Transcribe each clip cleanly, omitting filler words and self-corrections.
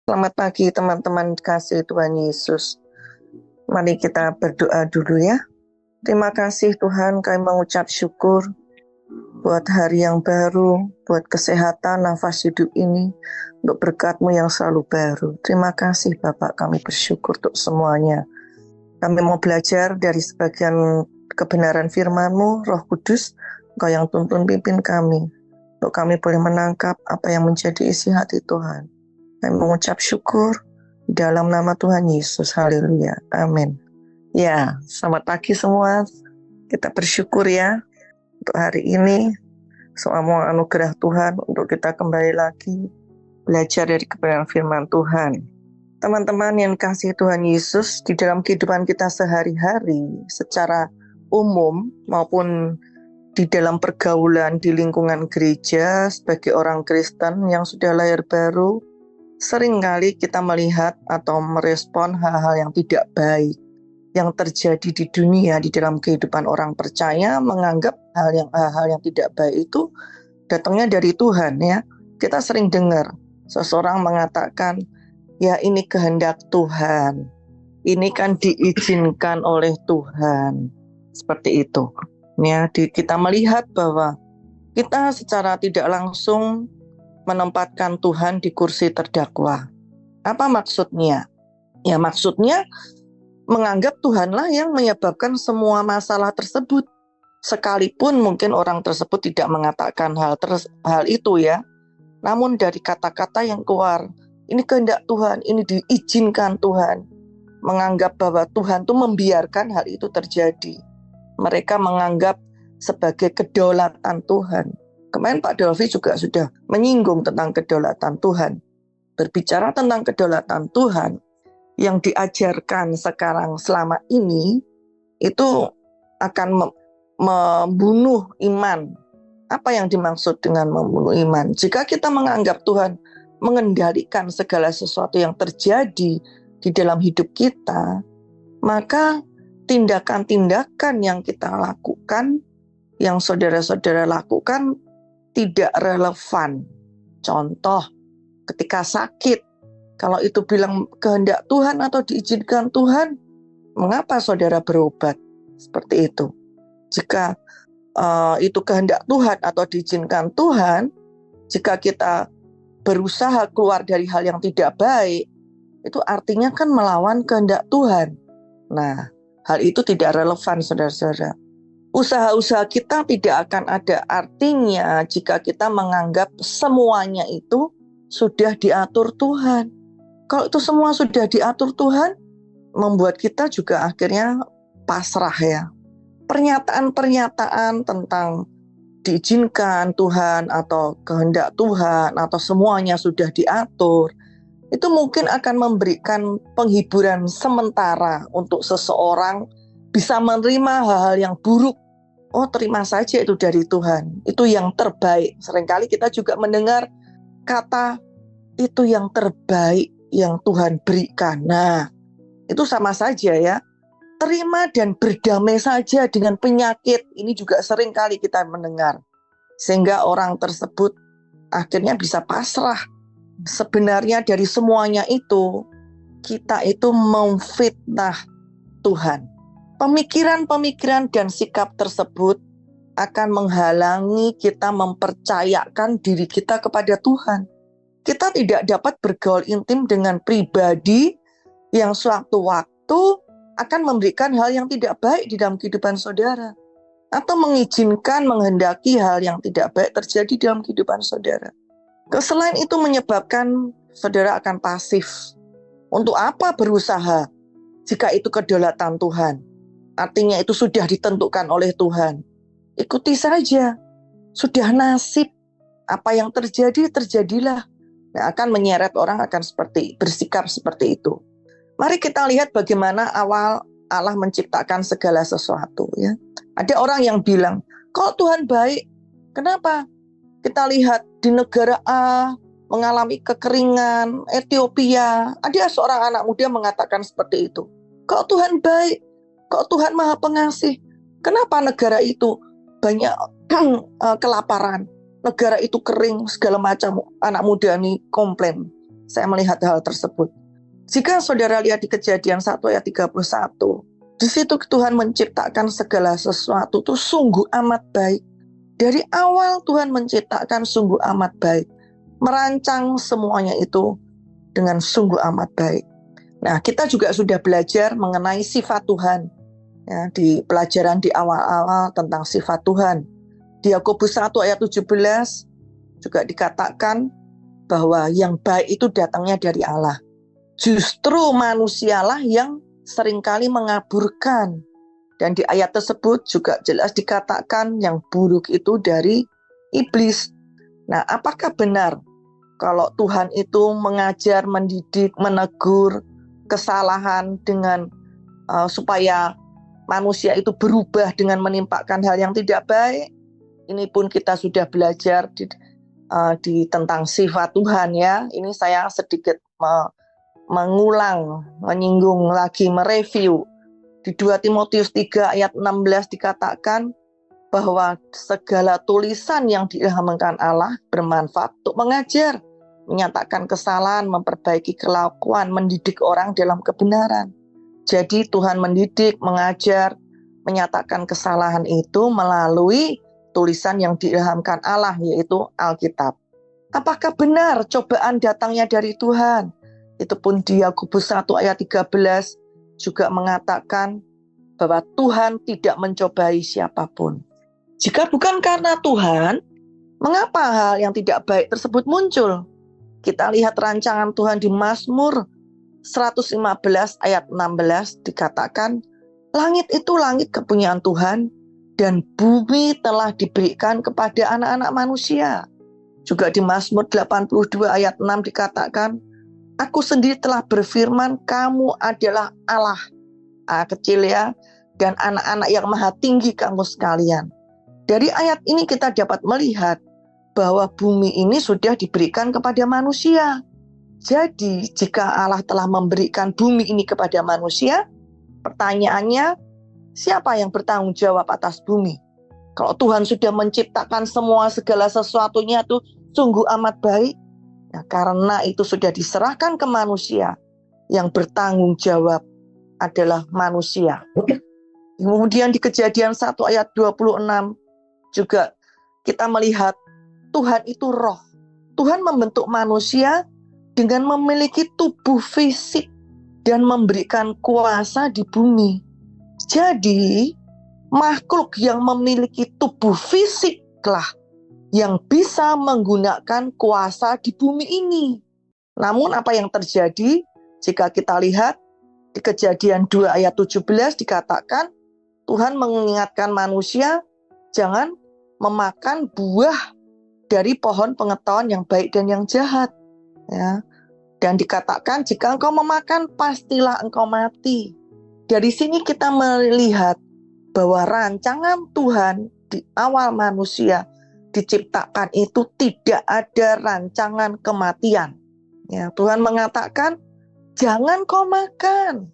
Selamat pagi teman-teman kasih Tuhan Yesus. Mari kita berdoa dulu ya. Terima kasih Tuhan, kami mengucap syukur buat hari yang baru, buat kesehatan, nafas hidup ini, untuk berkat-Mu yang selalu baru. Terima kasih Bapak, kami bersyukur untuk semuanya. Kami mau belajar dari sebagian kebenaran firman-Mu, Roh Kudus, Engkau yang tuntun pimpin kami, untuk kami boleh menangkap apa yang menjadi isi hati Tuhan. Kami mengucap syukur dalam nama Tuhan Yesus. Haleluya. Amin. Ya, selamat pagi semua. Kita bersyukur ya untuk hari ini. Semua anugerah Tuhan untuk kita kembali lagi belajar dari kebenaran firman Tuhan. Teman-teman yang kasih Tuhan Yesus, di dalam kehidupan kita sehari-hari secara umum maupun di dalam pergaulan di lingkungan gereja sebagai orang Kristen yang sudah lahir baru, seringkali kita melihat atau merespon hal-hal yang tidak baik yang terjadi di dunia, di dalam kehidupan orang percaya, menganggap hal-hal yang tidak baik itu datangnya dari Tuhan ya. Kita sering dengar seseorang mengatakan, ya ini kehendak Tuhan, ini kan diizinkan oleh Tuhan, seperti itu. Ya, kita melihat bahwa kita secara tidak langsung menempatkan Tuhan di kursi terdakwa. Apa maksudnya? Ya maksudnya menganggap Tuhanlah yang menyebabkan semua masalah tersebut. Sekalipun mungkin orang tersebut tidak mengatakan hal itu ya. Namun dari kata-kata yang keluar, ini kehendak Tuhan, ini diizinkan Tuhan. Menganggap bahwa Tuhan itu membiarkan hal itu terjadi. Mereka menganggap sebagai kedaulatan Tuhan. Kemarin Pak Delvi juga sudah menyinggung tentang kedaulatan Tuhan. Berbicara tentang kedaulatan Tuhan, yang diajarkan sekarang selama ini, itu akan membunuh iman. Apa yang dimaksud dengan membunuh iman? Jika kita menganggap Tuhan mengendalikan segala sesuatu yang terjadi di dalam hidup kita, maka tindakan-tindakan yang kita lakukan, yang saudara-saudara lakukan, tidak relevan. Contoh, ketika sakit, kalau itu bilang kehendak Tuhan atau diizinkan Tuhan, mengapa saudara berobat? Seperti itu. Jika itu kehendak Tuhan atau diizinkan Tuhan, jika kita berusaha keluar dari hal yang tidak baik, itu artinya kan melawan kehendak Tuhan. Nah, hal itu tidak relevan saudara-saudara. Usaha-usaha kita tidak akan ada artinya jika kita menganggap semuanya itu sudah diatur Tuhan. Kalau itu semua sudah diatur Tuhan, membuat kita juga akhirnya pasrah ya. Pernyataan-pernyataan tentang diizinkan Tuhan atau kehendak Tuhan atau semuanya sudah diatur, itu mungkin akan memberikan penghiburan sementara untuk seseorang bisa menerima hal-hal yang buruk. Oh, terima saja itu dari Tuhan, itu yang terbaik. Seringkali kita juga mendengar kata itu yang terbaik yang Tuhan berikan. Nah, itu sama saja ya. Terima dan berdamai saja dengan penyakit. Ini juga sering kali kita mendengar. Sehingga orang tersebut akhirnya bisa pasrah. Sebenarnya dari semuanya itu, kita itu memfitnah Tuhan. Pemikiran-pemikiran dan sikap tersebut akan menghalangi kita mempercayakan diri kita kepada Tuhan. Kita tidak dapat bergaul intim dengan pribadi yang sewaktu-waktu akan memberikan hal yang tidak baik di dalam kehidupan saudara, atau mengizinkan, menghendaki hal yang tidak baik terjadi dalam kehidupan saudara. Selain itu menyebabkan saudara akan pasif. Untuk apa berusaha jika itu kedaulatan Tuhan? Artinya itu sudah ditentukan oleh Tuhan. Ikuti saja. Sudah nasib. Apa yang terjadi, terjadilah. Nah, akan menyeret orang akan bersikap seperti itu. Mari kita lihat bagaimana awal Allah menciptakan segala sesuatu ya. Ada orang yang bilang, kalau Tuhan baik, kenapa? Kita lihat di negara A mengalami kekeringan, Ethiopia, ada seorang anak muda mengatakan seperti itu. Kalau Tuhan baik, kalau Tuhan Maha Pengasih, kenapa negara itu banyak kelaparan, negara itu kering, segala macam. Anak muda ini komplain. saya melihat hal tersebut. Jika saudara lihat di Kejadian 1 ayat 31, di situ Tuhan menciptakan segala sesuatu itu sungguh amat baik. Dari awal Tuhan menciptakan sungguh amat baik. Merancang semuanya itu dengan sungguh amat baik. Nah, kita juga sudah belajar mengenai sifat Tuhan. Ya, di pelajaran di awal-awal tentang sifat Tuhan. Di Yakobus 1 ayat 17 juga dikatakan bahwa yang baik itu datangnya dari Allah. Justru manusialah yang seringkali mengaburkan. Dan di ayat tersebut juga jelas dikatakan yang buruk itu dari iblis. Nah, apakah benar kalau Tuhan itu mengajar, mendidik, menegur kesalahan dengan supaya manusia itu berubah dengan menimpakan hal yang tidak baik? Ini pun kita sudah belajar di tentang sifat Tuhan ya. Ini saya sedikit mengulang, menyinggung lagi, mereview. Di 2 Timotius 3 ayat 16 dikatakan bahwa segala tulisan yang diilhamkan Allah bermanfaat untuk mengajar, menyatakan kesalahan, memperbaiki kelakuan, mendidik orang dalam kebenaran. Jadi Tuhan mendidik, mengajar, menyatakan kesalahan itu melalui tulisan yang diilhamkan Allah, yaitu Alkitab. Apakah benar cobaan datangnya dari Tuhan? Itu pun di Yakobus 1 ayat 13 juga mengatakan bahwa Tuhan tidak mencobai siapapun. Jika bukan karena Tuhan, mengapa hal yang tidak baik tersebut muncul? Kita lihat rancangan Tuhan di Mazmur 115 ayat 16 dikatakan, langit itu langit kepunyaan Tuhan, dan bumi telah diberikan kepada anak-anak manusia. Juga di Mazmur 82 ayat 6 dikatakan, aku sendiri telah berfirman, kamu adalah Allah. Kecil ya, dan anak-anak yang maha tinggi kamu sekalian. Dari ayat ini kita dapat melihat bahwa bumi ini sudah diberikan kepada manusia. Jadi jika Allah telah memberikan bumi ini kepada manusia, pertanyaannya, siapa yang bertanggung jawab atas bumi? Kalau Tuhan sudah menciptakan semua segala sesuatunya itu sungguh amat baik, nah, karena itu sudah diserahkan ke manusia, yang bertanggung jawab adalah manusia. Kemudian di Kejadian 1 ayat 26 juga kita melihat Tuhan itu roh. Tuhan membentuk manusia dengan memiliki tubuh fisik dan memberikan kuasa di bumi. Jadi makhluk yang memiliki tubuh fisiklah yang bisa menggunakan kuasa di bumi ini. Namun apa yang terjadi jika kita lihat di Kejadian 2 ayat 17 dikatakan Tuhan mengingatkan manusia jangan memakan buah dari pohon pengetahuan yang baik dan yang jahat. Ya. Dan dikatakan jika engkau memakan pastilah engkau mati. Dari sini kita melihat bahwa rancangan Tuhan di awal manusia diciptakan itu tidak ada rancangan kematian. Ya, Tuhan mengatakan jangan kau makan.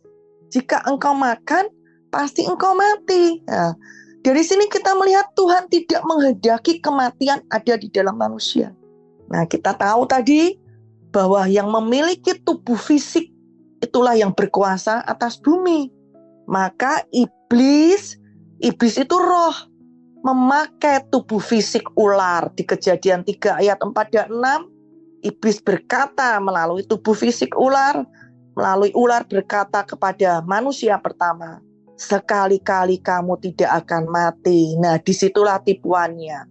Jika engkau makan, pasti engkau mati. Nah, dari sini kita melihat Tuhan tidak menghendaki kematian ada di dalam manusia. Nah, kita tahu tadi bahwa yang memiliki tubuh fisik itulah yang berkuasa atas bumi. Maka iblis itu roh, memakai tubuh fisik ular. Di Kejadian 3 ayat 4 dan 6, iblis berkata melalui tubuh fisik ular, melalui ular berkata kepada manusia pertama, sekali-kali kamu tidak akan mati. Nah, disitulah tipuannya.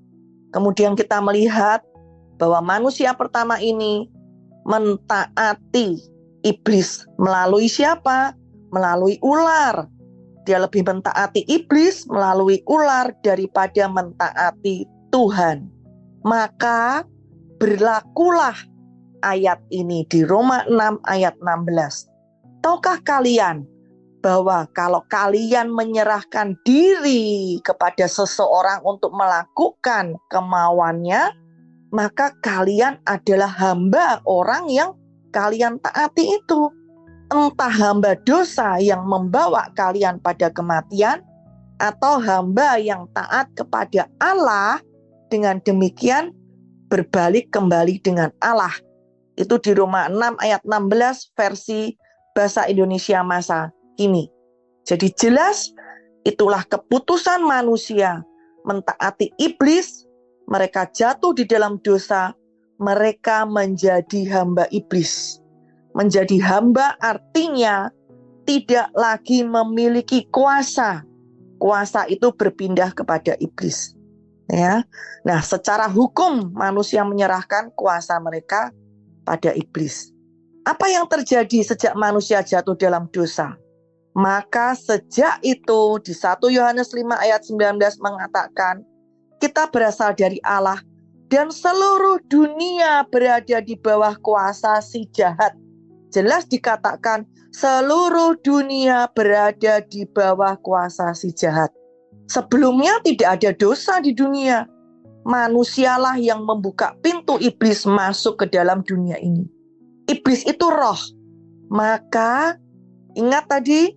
Kemudian kita melihat bahwa manusia pertama ini mentaati iblis melalui siapa? Melalui ular. Dia lebih mentaati iblis melalui ular daripada mentaati Tuhan. Maka berlakulah ayat ini di Roma 6 ayat 16. Tahukah kalian bahwa kalau kalian menyerahkan diri kepada seseorang untuk melakukan kemauannya, maka kalian adalah hamba orang yang kalian taati itu. Entah hamba dosa yang membawa kalian pada kematian, atau hamba yang taat kepada Allah, dengan demikian berbalik kembali dengan Allah Itu di Roma 6 ayat 16 versi bahasa Indonesia masa kini. Jadi jelas itulah keputusan manusia mentaati iblis, mereka jatuh di dalam dosa, mereka menjadi hamba iblis. Menjadi hamba artinya tidak lagi memiliki kuasa. Kuasa itu berpindah kepada iblis. Ya. Nah, secara hukum manusia menyerahkan kuasa mereka pada iblis. Apa yang terjadi sejak manusia jatuh dalam dosa? Maka sejak itu di 1 Yohanes 5 ayat 19 mengatakan, kita berasal dari Allah dan seluruh dunia berada di bawah kuasa si jahat. Jelas dikatakan seluruh dunia berada di bawah kuasa si jahat. Sebelumnya tidak ada dosa di dunia. Manusialah yang membuka pintu iblis masuk ke dalam dunia ini. Iblis itu roh. Maka ingat tadi,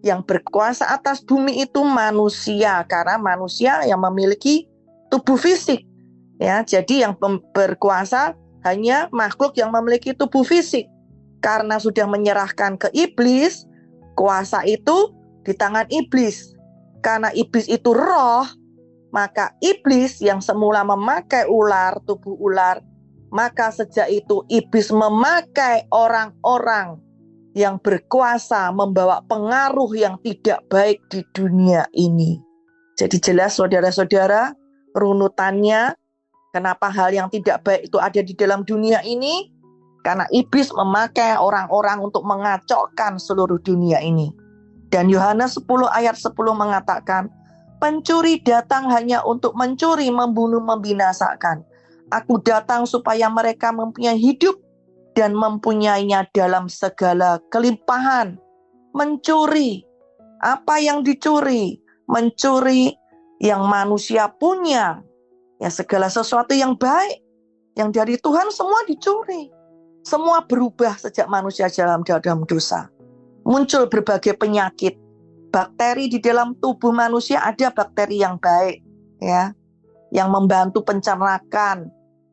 yang berkuasa atas bumi itu manusia, karena manusia yang memiliki tubuh fisik. Ya, jadi yang berkuasa hanya makhluk yang memiliki tubuh fisik. Karena sudah menyerahkan ke iblis, kuasa itu di tangan iblis. Karena iblis itu roh, maka iblis yang semula memakai ular, tubuh ular, maka sejak itu iblis memakai orang-orang yang berkuasa membawa pengaruh yang tidak baik di dunia ini. Jadi jelas saudara-saudara, runutannya kenapa hal yang tidak baik itu ada di dalam dunia ini? Karena iblis memakai orang-orang untuk mengacaukan seluruh dunia ini. Dan Yohanes 10 ayat 10 mengatakan, pencuri datang hanya untuk mencuri, membunuh, membinasakan. Aku datang supaya mereka mempunyai hidup dan mempunyainya dalam segala kelimpahan. Mencuri. Apa yang dicuri? Mencuri yang manusia punya. Ya, segala sesuatu yang baik, yang dari Tuhan semua dicuri. Semua berubah sejak manusia dalam dosa. Muncul berbagai penyakit. Bakteri di dalam tubuh manusia, ada bakteri yang baik, ya, yang membantu pencernaan,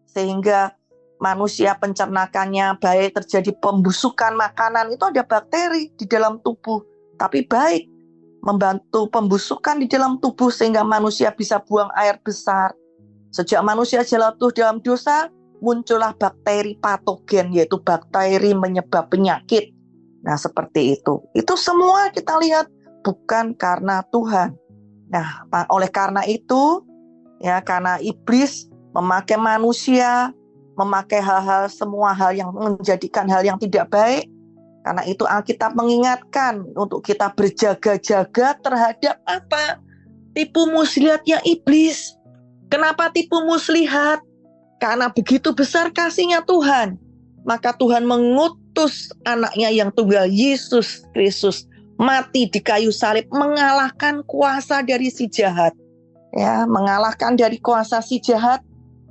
sehingga manusia pencernakannya baik, terjadi pembusukan makanan, itu ada bakteri di dalam tubuh, tapi baik, membantu pembusukan di dalam tubuh sehingga manusia bisa buang air besar. Sejak manusia jatuh dalam dosa, muncullah bakteri patogen, yaitu bakteri menyebab penyakit. Nah, seperti itu. Itu semua kita lihat bukan karena Tuhan. Nah, oleh karena itu, ya, karena iblis memakai manusia, memakai semua hal yang menjadikan hal yang tidak baik. Karena itu Alkitab mengingatkan untuk kita berjaga-jaga terhadap apa? Tipu muslihatnya iblis. Kenapa tipu muslihat? Karena begitu besar kasihnya Tuhan. Maka Tuhan mengutus anaknya yang tunggal, Yesus Kristus, mati di kayu salib, mengalahkan kuasa dari si jahat. Ya, mengalahkan dari kuasa si jahat.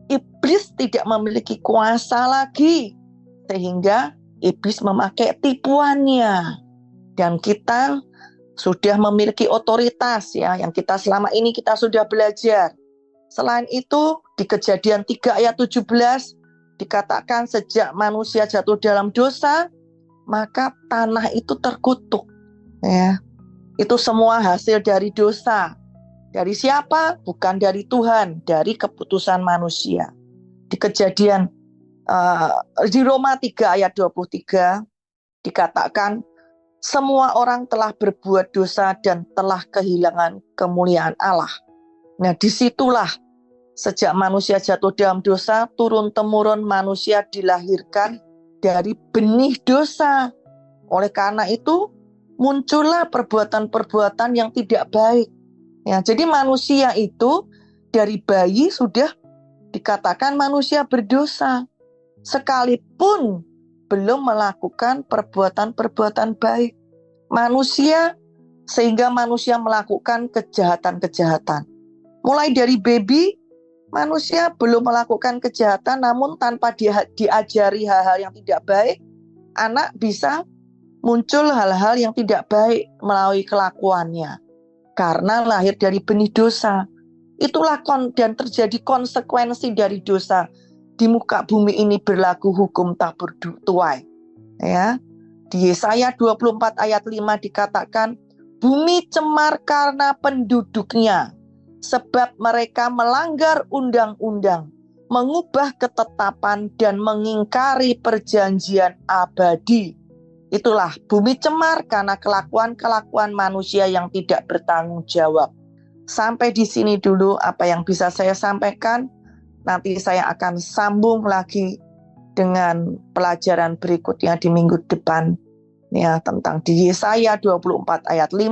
Iblis tidak memiliki kuasa lagi. Sehingga iblis memakai tipuannya. Dan kita sudah memiliki otoritas, ya, yang kita selama ini kita sudah belajar. Selain itu, di Kejadian 3 ayat 17 dikatakan sejak manusia jatuh dalam dosa, maka tanah itu terkutuk. Ya, itu semua hasil dari dosa. Dari siapa? Bukan dari Tuhan, dari keputusan manusia. Di Kejadian di Roma 3 ayat 23 dikatakan semua orang telah berbuat dosa dan telah kehilangan kemuliaan Allah. Nah, disitulah sejak manusia jatuh dalam dosa, turun-temurun manusia dilahirkan dari benih dosa. Oleh karena itu, muncullah perbuatan-perbuatan yang tidak baik. Ya, jadi manusia itu dari bayi sudah dikatakan manusia berdosa. Sekalipun belum melakukan perbuatan-perbuatan baik. Sehingga manusia melakukan kejahatan-kejahatan. Mulai dari baby, manusia belum melakukan kejahatan, namun tanpa diajari hal-hal yang tidak baik, anak bisa muncul hal-hal yang tidak baik melalui kelakuannya. Karena lahir dari benih dosa. Itulah dan terjadi konsekuensi dari dosa. di muka bumi ini berlaku hukum tak bertuai. Ya. Di Yesaya 24 ayat 5 dikatakan, bumi cemar karena penduduknya, sebab mereka melanggar undang-undang, mengubah ketetapan dan mengingkari perjanjian abadi. Itulah bumi cemar karena kelakuan-kelakuan manusia yang tidak bertanggung jawab. Sampai di sini dulu apa yang bisa saya sampaikan. Nanti saya akan sambung lagi dengan pelajaran berikutnya di minggu depan. Ya, tentang di Yesaya 24 ayat 5.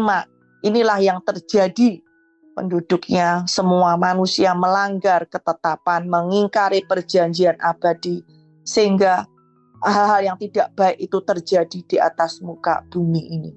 Inilah yang terjadi. Penduduknya semua manusia melanggar ketetapan, mengingkari perjanjian abadi, sehingga hal-hal yang tidak baik itu terjadi di atas muka bumi ini.